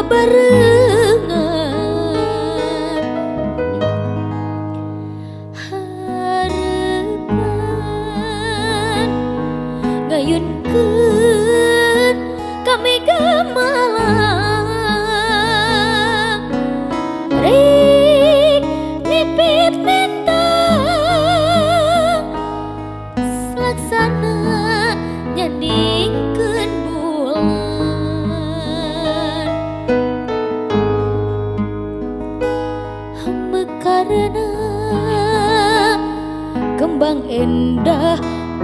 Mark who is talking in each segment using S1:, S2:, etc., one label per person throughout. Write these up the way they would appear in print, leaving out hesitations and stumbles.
S1: bebarengan harapan ngayunkeun kami gamalang rek nipit mentang laksana nyandingkeun bulan karena kembang endah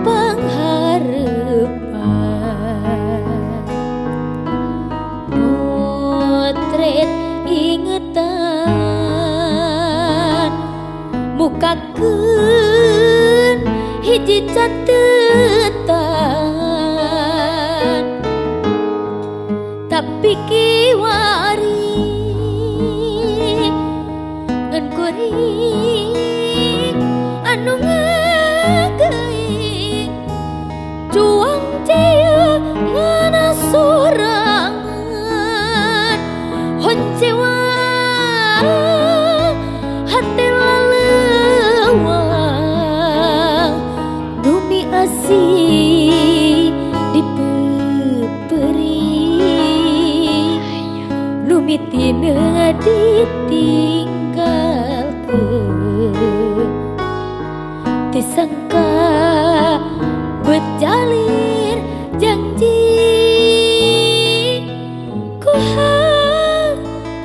S1: pangharepan motret ingetan mukakeun hiji catetan tapi kiwari ngan kuring anu ngageuing cuang cia ngana sorangan honcewa hati laleuwang numi asih dipeperi numi tina ditinggalkeun disangka berjalir janji ku hariana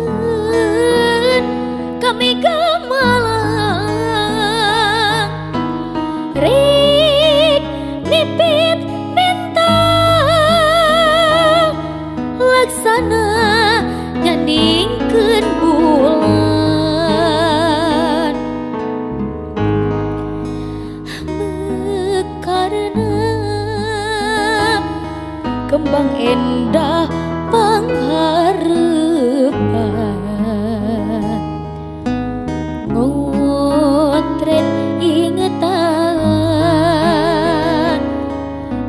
S1: ngayunkeun kami gamalang rek nipit mentang laksana nyandingkeun bulan karena kembang endah pangharepan ngotret ingetan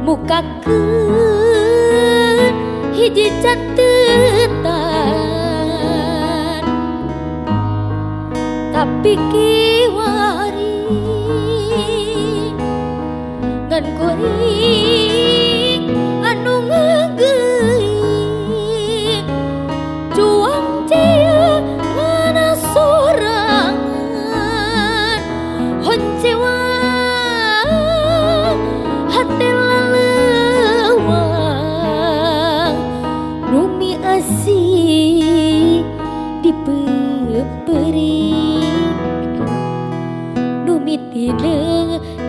S1: mukakeun hiji catetan tapi kiwari ngan kuring anu ngageuing cuang cia ngana sorangan honcewa hati laleuwang numi asih dipeperi numi tina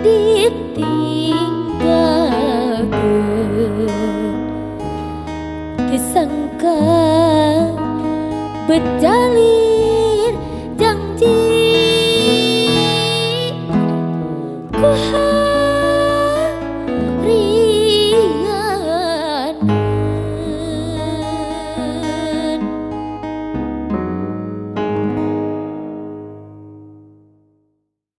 S1: ditinggalkeun disangka berjalir